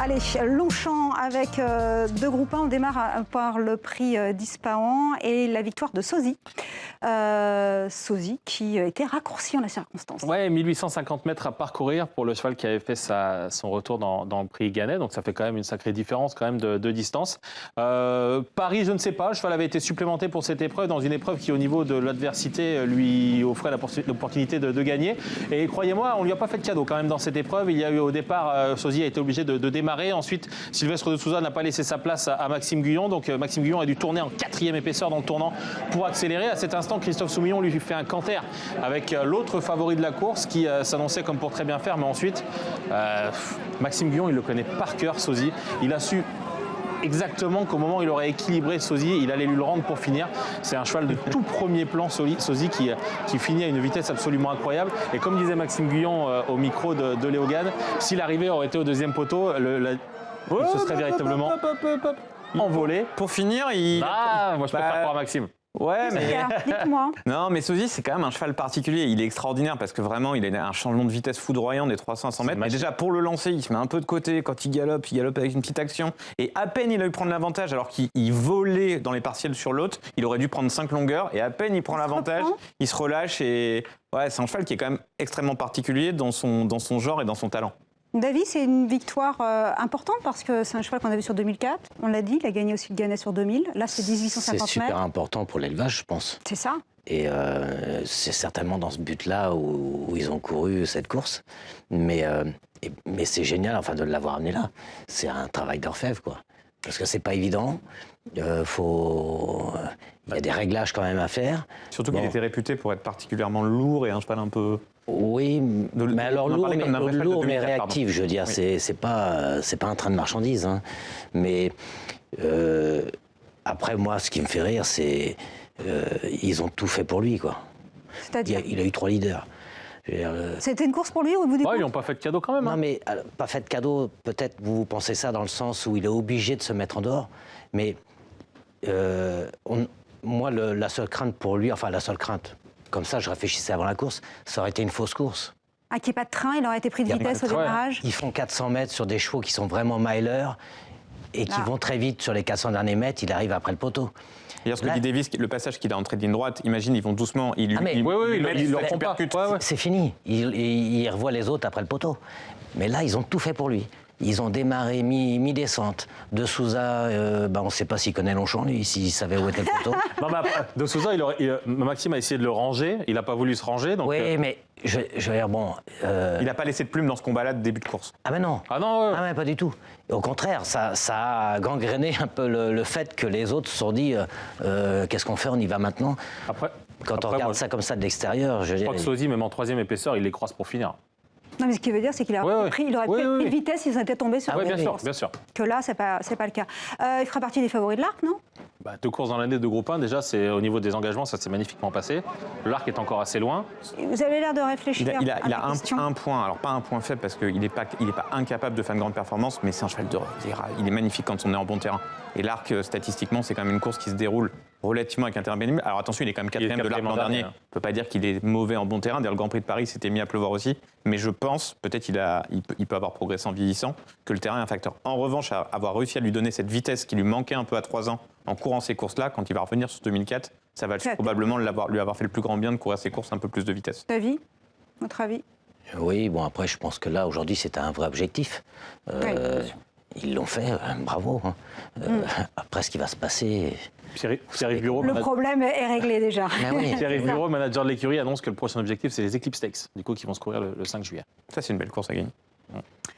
Allez, Longchamp avec deux groupes 1. On démarre par le prix d'Ispahan et la victoire de Sozy. Sozy qui était raccourci en la circonstance. Ouais, 1850 mètres à parcourir pour le cheval qui avait fait son retour dans le prix Gannet. Donc ça fait quand même une sacrée différence quand même de distance. Paris, je ne sais pas. Le cheval avait été supplémenté pour cette épreuve dans une épreuve qui, au niveau de l'adversité, lui offrait l'opportunité de gagner. Et croyez-moi, on lui a pas fait de cadeau quand même dans cette épreuve. Il y a eu au départ, Sozy a été obligé de démarrer. Ensuite, Sylvestre de Sousa n'a pas laissé sa place à Maxime Guyon. Donc Maxime Guyon a dû tourner en 4e épaisseur dans le tournant pour accélérer. À cet instant, Christophe Soumillon lui fait un canter avec l'autre favori de la course qui s'annonçait comme pour très bien faire. Mais ensuite, Maxime Guyon, il le connaît par cœur, Sozy. Il a su exactement qu'au moment où il aurait équilibré Sozy, il allait lui le rendre pour finir. C'est un cheval de tout premier plan, Sozy, qui finit à une vitesse absolument incroyable. Et comme disait Maxime Guyon au micro de Léo Gane, si l'arrivée aurait été au deuxième poteau, il se serait véritablement envolé. Pour finir, moi je préfère croire Maxime. Ouais, mais... Dites-moi. Non, mais Sozy, c'est quand même un cheval particulier. Il est extraordinaire parce que vraiment, il a un changement de vitesse foudroyant des 300 à 100 mètres. Mais déjà, pour le lancer, il se met un peu de côté. Quand il galope avec une petite action. Et à peine il a eu prendre l'avantage, alors qu'il volait dans les partiels sur l'autre, il aurait dû prendre 5 longueurs. Et à peine il prend l'avantage, il se relâche. Et ouais, c'est un cheval qui est quand même extrêmement particulier dans son genre et dans son talent. David, c'est une victoire importante parce que c'est un cheval qu'on a vu sur 2004. On l'a dit, il a gagné aussi le Gannet sur 2000. Là, c'est 1850 mètres. C'est super important pour l'élevage, je pense. C'est ça. Et c'est certainement dans ce but-là où ils ont couru cette course. Mais c'est génial, enfin, de l'avoir amené là. C'est un travail d'orfèvre, quoi. Parce que c'est pas évident. Il y a des réglages quand même à faire. Surtout qu'il était réputé pour être particulièrement lourd et un cheval un peu... Oui, mais alors lourd mais réactif, je veux dire. Oui. C'est pas un train de marchandises. Hein. Mais après, moi, ce qui me fait rire, c'est ils ont tout fait pour lui, quoi. C'est-à-dire il a eu 3 leaders. C'était une course pour lui au bout du compte. Ils n'ont pas fait de cadeau quand même. Non, mais pas fait de cadeau. Peut-être vous pensez ça dans le sens où il est obligé de se mettre en dehors. Mais moi, la seule crainte pour lui, enfin la seule crainte, comme ça, je réfléchissais avant la course, ça aurait été une fausse course. Ah, qu'il n'y ait pas de train, il aurait été pris de vitesse au démarrage. Ils font 400 mètres sur des chevaux qui sont vraiment milers et qui vont très vite sur les 400 derniers mètres. Il arrive après le poteau. D'ailleurs, ce que dit Davis, le passage qu'il a entré de ligne droite, imagine, ils vont doucement, il leur percute. C'est fini. Il revoit les autres après le poteau. Mais là, ils ont tout fait pour lui. Ils ont démarré mi-descente. De Sousa, on ne sait pas s'il connaît Longchamp, lui, s'il savait où était le poteau. Non, mais après, de Sousa, Maxime a essayé de le ranger. Il n'a pas voulu se ranger. Donc oui, mais je veux dire, bon... Il n'a pas laissé de plume dans ce combat-là de début de course. Ah ben non. Ah non, Ah, mais pas du tout. Et au contraire, ça a gangréné un peu le fait que les autres se sont dit qu'est-ce qu'on fait, on y va maintenant. Quand on regarde ça comme ça de l'extérieur, je crois que Sozy, même en 3e épaisseur, il les croise pour finir. Non, mais ce qui veut dire, c'est qu'il aurait pu être pris de vitesse, ils étaient tombés sur bien sûr. Que là, c'est pas le cas. Il fera partie des favoris de l'Arc, non? 2 courses dans l'année de groupe 1, déjà, au niveau des engagements, ça s'est magnifiquement passé. L'Arc est encore assez loin. Vous avez l'air de réfléchir il a un point, alors pas un point faible, parce qu'il n'est pas incapable de faire une grande performance, mais c'est un cheval de... Il est magnifique quand on est en bon terrain. Et l'Arc, statistiquement, c'est quand même une course qui se déroule relativement avec un terrain bénéfique. Alors attention, il est quand même 4e de l'Arc l'an dernier. On ne peut pas dire qu'il est mauvais en bon terrain. D'ailleurs, le Grand Prix de Paris s'était mis à pleuvoir aussi. Mais je pense, peut-être il peut avoir progressé en vieillissant, que le terrain est un facteur. En revanche, avoir réussi à lui donner cette vitesse qui lui manquait un peu à 3 ans en courant ces courses-là, quand il va revenir sur 2004, ça va probablement lui avoir fait le plus grand bien de courir ces courses un peu plus de vitesse. Votre avis? Oui, bon, après, je pense que là, aujourd'hui, c'était un vrai objectif. Ils l'ont fait, bravo. Hein. Après, ce qui va se passer... Pierre-Yves Bureau, le problème est réglé déjà. Pierre-Yves Bureau, manager de l'écurie, annonce que le prochain objectif, c'est les Eclipse Stakes, du coup, qui vont se courir le 5 juillet. Ça, c'est une belle course à gagner.